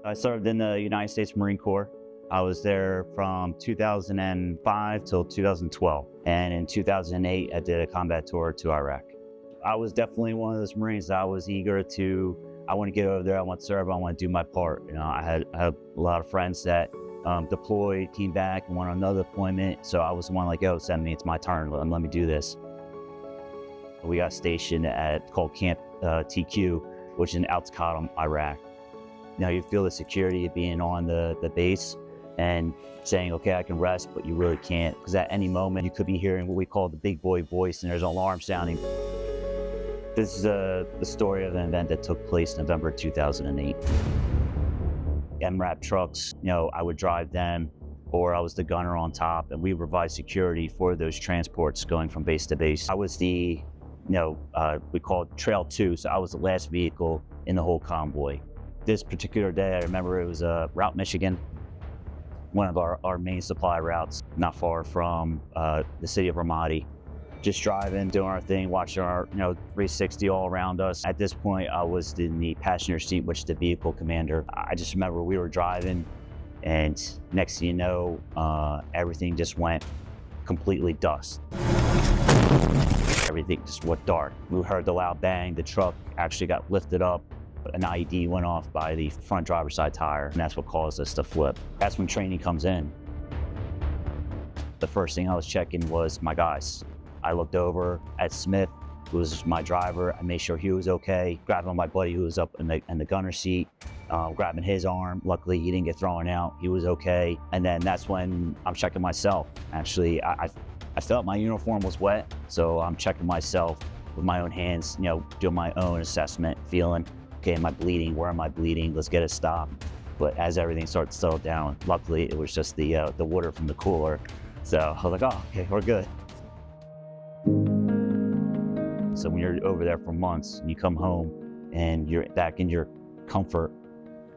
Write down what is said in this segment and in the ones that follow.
I served in the United States Marine Corps. I was there from 2005 till 2012. And in 2008, I did a combat tour to Iraq. I was definitely one of those Marines that I was eager to, I want to get over there, I want to serve, I want to do my part. You know, I had a lot of friends that deployed, came back and went on another deployment. So I was the one like, yo, send me, it's my turn, let me do this. We got stationed at, called Camp TQ, which is in Al-Taqaddum, Iraq. Now you feel the security of being on the base and saying, okay, I can rest, but you really can't, because at any moment you could be hearing what we call the big boy voice and there's an alarm sounding. This is the story of an event that took place November 2008. MRAP trucks, you know, I would drive them, or I was the gunner on top, and we would provide security for those transports going from base to base. I was the, we call it Trail 2, so I was the last vehicle in the whole convoy. This particular day, I remember it was Route Michigan, one of our main supply routes, not far from the city of Ramadi. Just driving, doing our thing, watching our 360 all around us. At this point, I was in the passenger seat, which is the vehicle commander. I just remember we were driving, and next thing you know, everything just went completely dust. Everything just went dark. We heard the loud bang, the truck actually got lifted up. An IED went off by the front driver's side tire, and that's what caused us to flip. That's when training comes in. The first thing I was checking was my guys. I looked over at Smith, who was my driver. I made sure he was okay. Grabbing my buddy who was up in the gunner seat, grabbing his arm. Luckily, he didn't get thrown out. He was okay. And then that's when I'm checking myself. Actually, I felt my uniform was wet, so I'm checking myself with my own hands, doing my own assessment, feeling, okay, am I bleeding? Where am I bleeding? Let's get it stopped. But as everything started to settle down, luckily it was just the water from the cooler. So I was like, oh, okay, we're good. So when you're over there for months and you come home and you're back in your comfort,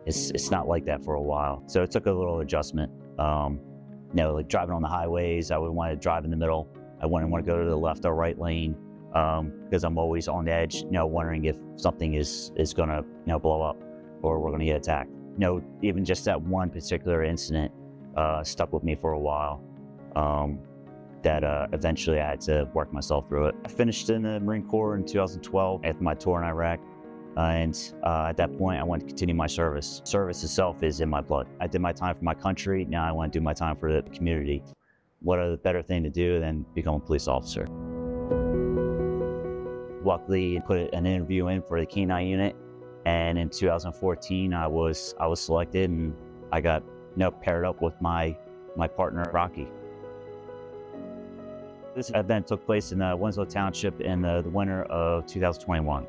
it's not like that for a while. So it took a little adjustment. Like driving on the highways, I would want to drive in the middle. I wouldn't want to go to the left or right lane because I'm always on edge, wondering if something is gonna blow up or we're gonna get attacked. Even just that one particular incident stuck with me for a while. That eventually I had to work myself through it. I finished in the Marine Corps in 2012 after my tour in Iraq. And at that point, I wanted to continue my service. Service itself is in my blood. I did my time for my country. Now I want to do my time for the community. What a better thing to do than become a police officer? Luckily, I put an interview in for the K-9 unit. And in 2014, I was selected, and I got paired up with my partner, Rocky. This event took place in Winslow Township in the winter of 2021.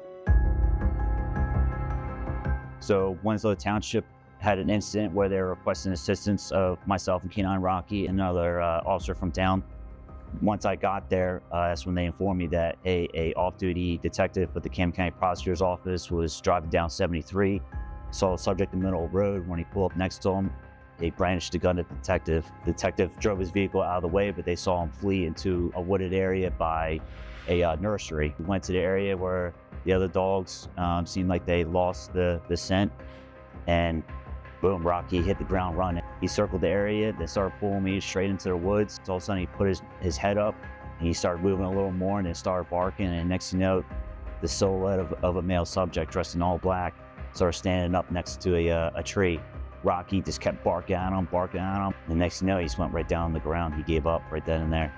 So Winslow Township had an incident where they were requesting assistance of myself and K-9 Rocky, another officer from town. Once I got there, that's when they informed me that a off-duty detective with the Camden County Prosecutor's Office was driving down 73, saw a subject in the middle of the road. When he pulled up next to him, they brandished a gun at the detective. The detective drove his vehicle out of the way, but they saw him flee into a wooded area by a nursery. We went to the area where the other dogs seemed like they lost the scent, and boom, Rocky hit the ground running. He circled the area, then started pulling me straight into the woods. So all of a sudden he put his head up, and he started moving a little more, and then started barking, and next thing you know, the silhouette of a male subject dressed in all black started standing up next to a tree. Rocky just kept barking at him. The next thing you know, he just went right down on the ground. He gave up right then and there.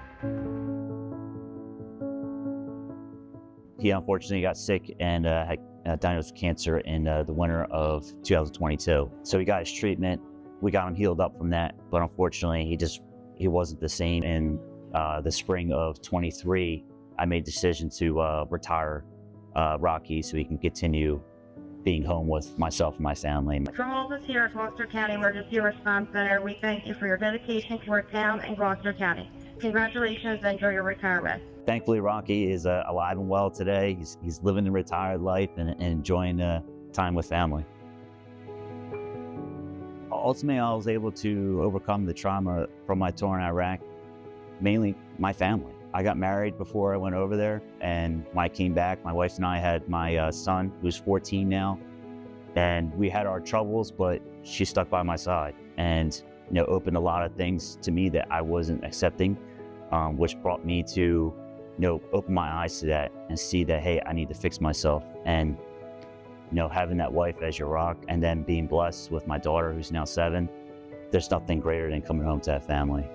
He unfortunately got sick and had diagnosed with cancer in the winter of 2022. So he got his treatment. We got him healed up from that, but unfortunately, he wasn't the same. In the spring of 23, I made the decision to retire Rocky so he can continue being home with myself and my family. From all of us here at Gloucester County Emergency Response Center, we thank you for your dedication to our town and Gloucester County. Congratulations and enjoy your retirement. Thankfully, Rocky is alive and well today. He's living the retired life and enjoying time with family. Ultimately, I was able to overcome the trauma from my tour in Iraq, mainly my family. I got married before I went over there, and when I came back, my wife and I had my son, who's 14 now. And we had our troubles, but she stuck by my side and, opened a lot of things to me that I wasn't accepting, which brought me to, open my eyes to that and see that, hey, I need to fix myself. And, having that wife as your rock and then being blessed with my daughter who's now 7, there's nothing greater than coming home to that family.